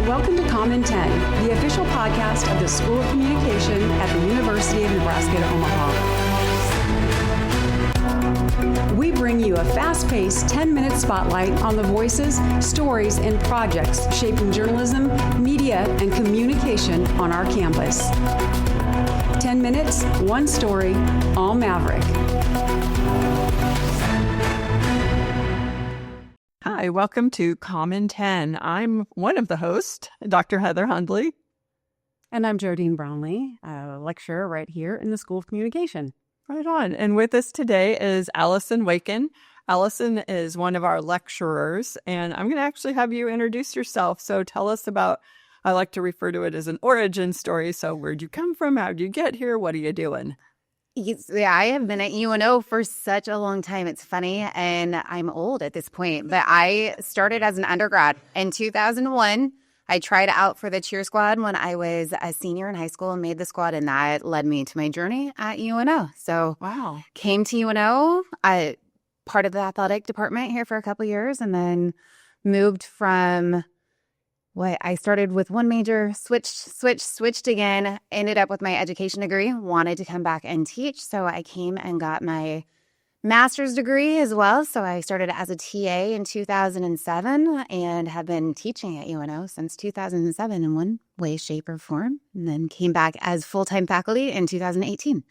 Welcome to Comm in 10, the official podcast of the School of Communication at the University of Nebraska at Omaha. We bring you a fast-paced 10-minute spotlight on the voices, stories, and projects shaping journalism, media, and communication on our campus. 10 minutes, one story, all Maverick. Hi, welcome to Comm in 10. I'm one of the hosts, Dr. Heather Hundley. And I'm Jodine Brownlee, a lecturer right here in the School of Communication. Right on. And with us today is Allison Wakin. Allison is one of our lecturers, and I'm going to actually have you introduce yourself. So tell us about, I like to refer to it as an origin story. So where'd you come from? How'd you get here? What are you doing? Yeah, I have been at UNO for such a long time. It's funny, and I'm old at this point, but I started as an undergrad in 2001. I tried out for the cheer squad when I was a senior in high school and made the squad, and that led me to my journey at UNO. So Wow. Came to UNO, part of the athletic department here for a couple years, and then moved from I started with one major, switched again, ended up with my education degree, wanted to come back and teach. So I came and got my master's degree as well. So I started as a TA in 2007 and have been teaching at UNO since 2007 in one way, shape, or form. And then came back as full-time faculty in 2018.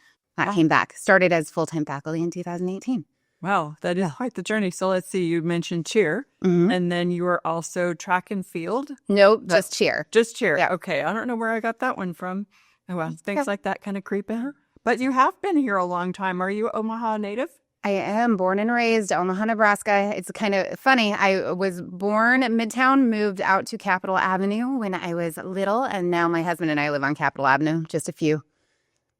Started as full-time faculty in 2018. Wow, that is quite the journey. So let's see, you mentioned cheer, and then you were also track and field. Nope, just cheer. Just cheer. Yeah. Okay, I don't know where I got that one from. Oh, well, things like that kind of creep in. But you have been here a long time. Are you Omaha native? I am born and raised Omaha, Nebraska. It's kind of funny. I was born at Midtown, moved out to Capitol Avenue when I was little, and now my husband and I live on Capitol Avenue, just a few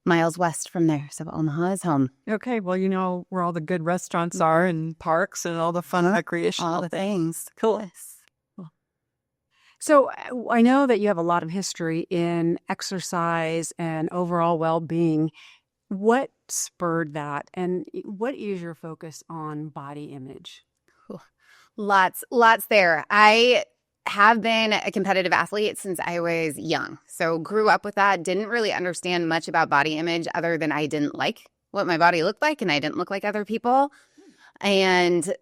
miles west from there. So Omaha is home. Okay, well, you know where all the good restaurants are and parks and all the fun recreational All the things. Cool. Yes. So I know that you have a lot of history in exercise and overall well-being. What spurred that, and what is your focus on body image? Lots there. I have been a competitive athlete since I was young. So grew up with that, didn't really understand much about body image other than I didn't like what my body looked like and I didn't look like other people. And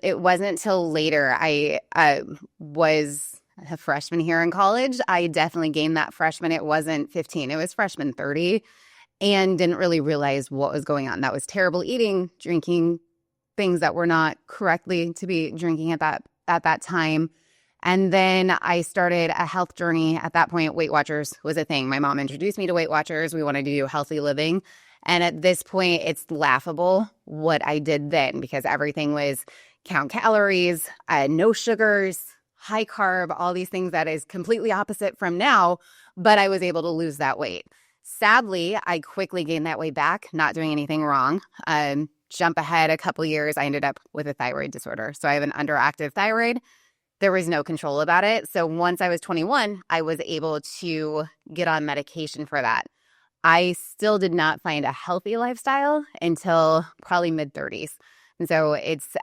it wasn't until later I was a freshman here in college. I definitely gained that freshman. It wasn't 15, it was freshman 30, and didn't really realize what was going on. That was terrible eating, drinking things that were not correctly to be drinking at that time. And then I started a health journey. At that point, Weight Watchers was a thing. My mom introduced me to Weight Watchers. We wanted to do healthy living. And at this point, it's laughable what I did then, because everything was count calories, no sugars, high carb, all these things that is completely opposite from now. But I was able to lose that weight. Sadly, I quickly gained that weight back, not doing anything wrong. Jump ahead a couple years, I ended up with a thyroid disorder. So I have an underactive thyroid. There was no control about it. So once I was 21, I was able to get on medication for that. I still did not find a healthy lifestyle until probably mid-30s. And so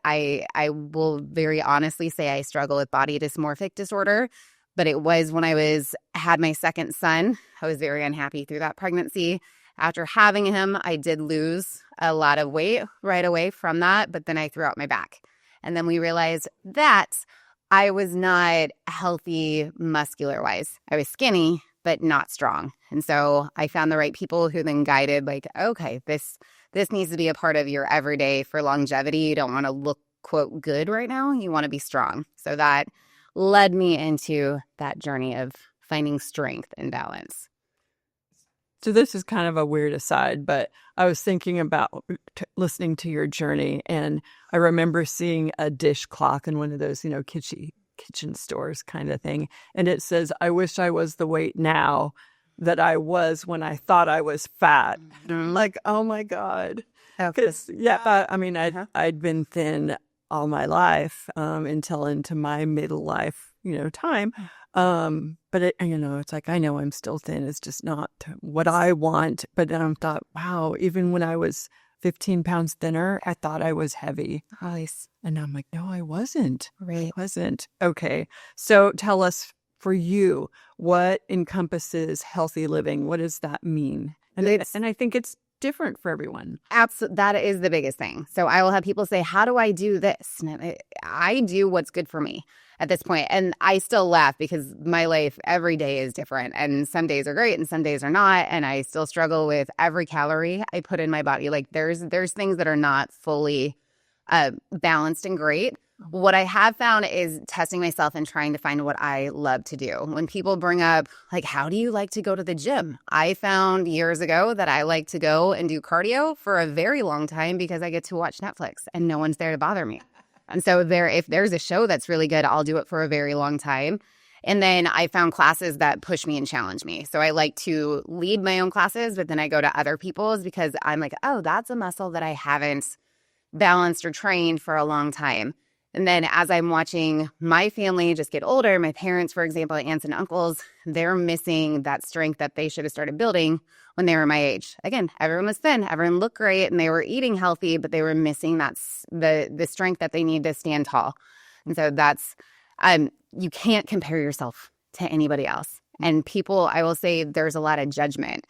I will very honestly say I struggle with body dysmorphic disorder. But it was when I had my second son. I was very unhappy through that pregnancy. After having him, I did lose a lot of weight right away from that, but then I threw out my back. And then we realized that I was not healthy muscular-wise. I was skinny, but not strong. And so I found the right people who then guided, like, okay, this needs to be a part of your everyday for longevity. You don't want to look, quote, good right now. You want to be strong. So that led me into that journey of finding strength and balance. So this is kind of a weird aside, but I was thinking about listening to your journey, and I remember seeing a dish clock in one of those, kitchen stores kind of thing. And it says, I wish I was the weight now that I was when I thought I was fat. Mm-hmm. Like, oh my God. I'd been thin all my life until into my middle life, time. But it's like, I know I'm still thin. It's just not what I want. But then I thought, wow, even when I was 15 pounds thinner, I thought I was heavy. Nice. And I'm like, no, I wasn't. Right. I wasn't. Okay. So tell us for you, what encompasses healthy living? What does that mean? And I think it's different for everyone. Absolutely. That is the biggest thing. So I will have people say, how do I do this? And I do what's good for me at this point. And I still laugh because my life every day is different. And some days are great and some days are not. And I still struggle with every calorie I put in my body. Like there's things that are not fully balanced and great. What I have found is testing myself and trying to find what I love to do. When people bring up, like, how do you like to go to the gym? I found years ago that I like to go and do cardio for a very long time because I get to watch Netflix and no one's there to bother me. And so if there's a show that's really good, I'll do it for a very long time. And then I found classes that push me and challenge me. So I like to lead my own classes, but then I go to other people's because I'm like, oh, that's a muscle that I haven't balanced or trained for a long time. And then as I'm watching my family just get older, my parents, for example, aunts and uncles, they're missing that strength that they should have started building when they were my age. Again, everyone was thin, everyone looked great, and they were eating healthy, but they were missing that the strength that they need to stand tall. And so that's you can't compare yourself to anybody else. And people, I will say, there's a lot of judgment.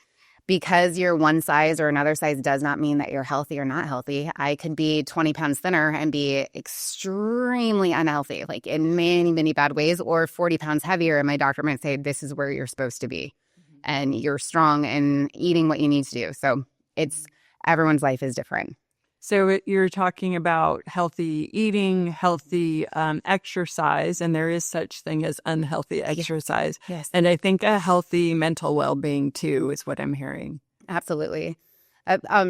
Because you're one size or another size does not mean that you're healthy or not healthy. I could be 20 pounds thinner and be extremely unhealthy, like in many, many bad ways, or 40 pounds heavier. And my doctor might say, this is where you're supposed to be. And you're strong and eating what you need to do. So everyone's life is different. So you're talking about healthy eating, healthy exercise, and there is such thing as unhealthy exercise. Yes. And I think a healthy mental well-being too is what I'm hearing. Absolutely.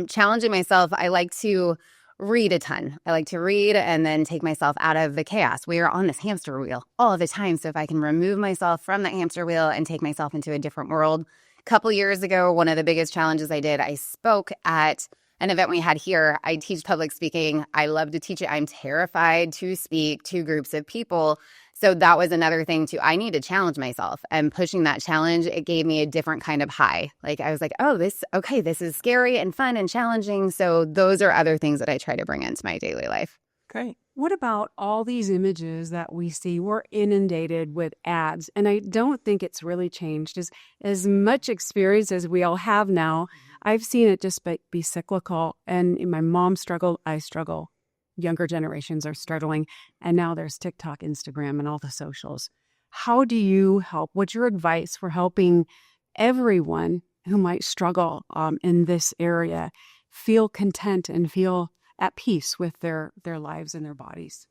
Challenging myself, I like to read a ton. I like to read and then take myself out of the chaos. We are on this hamster wheel all the time. So if I can remove myself from the hamster wheel and take myself into a different world. A couple years ago, one of the biggest challenges I did, I spoke at an event we had here. I teach public speaking. I love to teach it. I'm terrified to speak to groups of people. So that was another thing too. I need to challenge myself, and pushing that challenge, it gave me a different kind of high. Like I was like, oh, this is scary and fun and challenging. So those are other things that I try to bring into my daily life. Great. What about all these images that we see? We're inundated with ads, and I don't think it's really changed. As much experience as we all have now, I've seen it just be cyclical. And my mom struggled, I struggle. Younger generations are struggling. And now there's TikTok, Instagram, and all the socials. How do you help? What's your advice for helping everyone who might struggle in this area feel content and feel at peace with their lives and their bodies?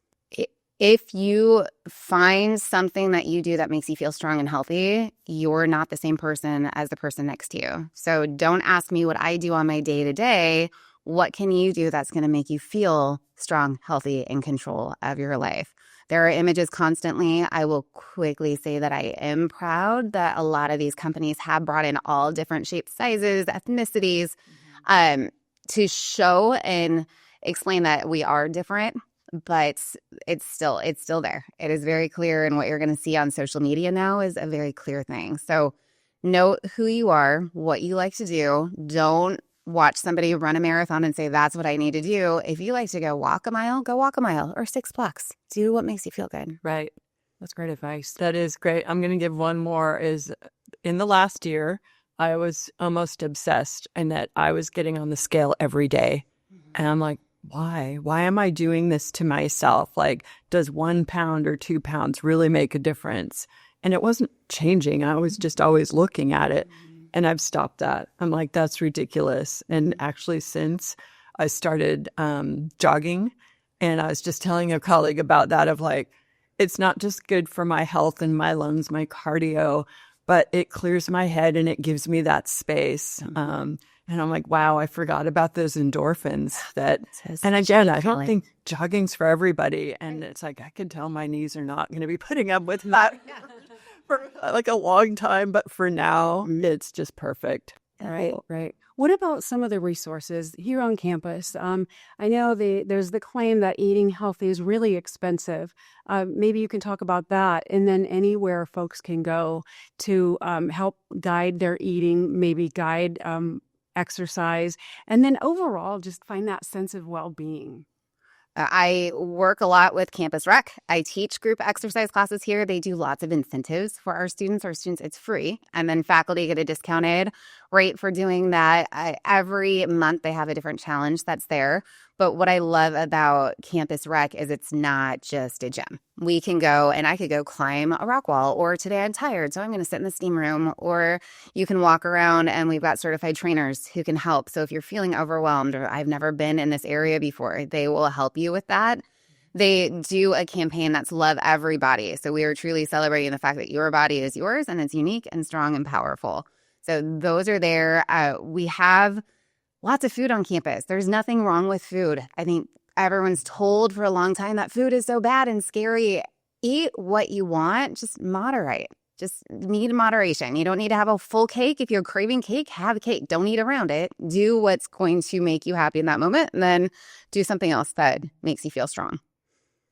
If you find something that you do that makes you feel strong and healthy, you're not the same person as the person next to you. So don't ask me what I do on my day-to-day. What can you do that's going to make you feel strong, healthy, in control of your life? There are images constantly. I will quickly say that I am proud that a lot of these companies have brought in all different shapes, sizes, ethnicities, to show and explain that we are different. But it's still there. It is very clear, and what you're going to see on social media now is a very clear thing. So know who you are, what you like to do. Don't watch somebody run a marathon and say, that's what I need to do. If you like to go walk a mile, go walk a mile, or 6 blocks. Do what makes you feel good. Right. That's great advice. That is great. I'm going to give one more. Is in the last year, I was almost obsessed in that I was getting on the scale every day. And I'm like, why? Why am I doing this to myself? Like, does 1 pound or 2 pounds really make a difference? And it wasn't changing. I was just always looking at it. And I've stopped that. I'm like, that's ridiculous. And actually, since I started jogging, and I was just telling a colleague about that, of like, it's not just good for my health and my lungs, my cardio, but it clears my head and it gives me that space. And I'm like, wow, I forgot about those endorphins. And again, I don't think jogging's for everybody. And it's like, I can tell my knees are not going to be putting up with that for like a long time. But for now, it's just perfect. Right. What about some of the resources here on campus? I know there's the claim that eating healthy is really expensive. Maybe you can talk about that. And then anywhere folks can go to help guide their eating, maybe guide exercise, and then overall just find that sense of well-being. I work a lot with Campus Rec. I teach group exercise classes here. They do lots of incentives for our students. It's free. And then faculty get a discounted rate for doing that. Every month they have a different challenge that's there. But what I love about Campus Rec is it's not just a gym. We can go and I could go climb a rock wall, or today I'm tired, so I'm going to sit in the steam room, or you can walk around and we've got certified trainers who can help. So if you're feeling overwhelmed or I've never been in this area before, they will help you with that. They do a campaign that's love everybody. So we are truly celebrating the fact that your body is yours and it's unique and strong and powerful. So those are there. We have lots of food on campus. There's nothing wrong with food. I think everyone's told for a long time that food is so bad and scary. Eat what you want, just moderate. Just need moderation. You don't need to have a full cake. If you're craving cake, have a cake. Don't eat around it. Do what's going to make you happy in that moment, and then do something else that makes you feel strong.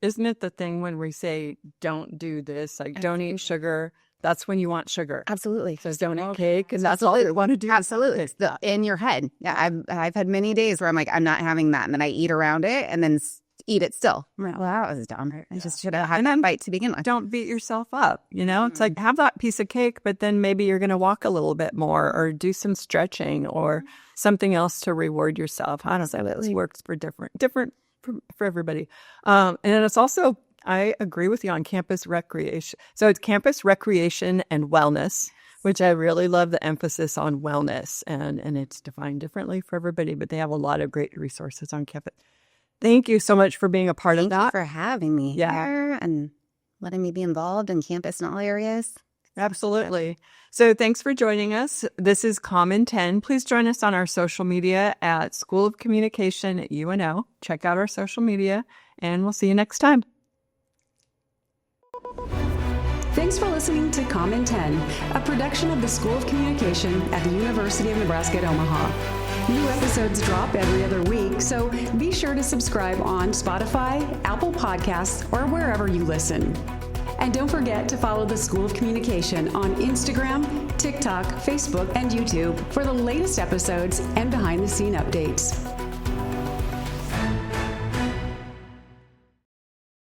Isn't it the thing when we say, don't do this, like don't eat sugar? That's when you want sugar. Absolutely. So don't eat cake, and that's all you want to do. Absolutely. It's in your head. Yeah, I've had many days where I'm like, I'm not having that, and then I eat around it, and then eat it still. Well, that was dumb. I just should have had that bite to begin with. Don't beat yourself up. It's like, have that piece of cake, but then maybe you're going to walk a little bit more, or do some stretching, or something else to reward yourself. I don't know. It works for different for everybody. And it's also, I agree with you on campus recreation. So it's campus recreation and wellness, which I really love the emphasis on wellness, and it's defined differently for everybody, but they have a lot of great resources on campus. Thank you so much for being a part of that. Thank you for having me here and letting me be involved in campus in all areas. Absolutely. So thanks for joining us. This is Comm in 10. Please join us on our social media at School of Communication at UNO. Check out our social media, and we'll see you next time. Thanks for listening to Comm in 10, a production of the School of Communication at the University of Nebraska at Omaha. New episodes drop every other week, so be sure to subscribe on Spotify, Apple Podcasts, or wherever you listen. And don't forget to follow the School of Communication on Instagram, TikTok, Facebook, and YouTube for the latest episodes and behind-the-scene updates.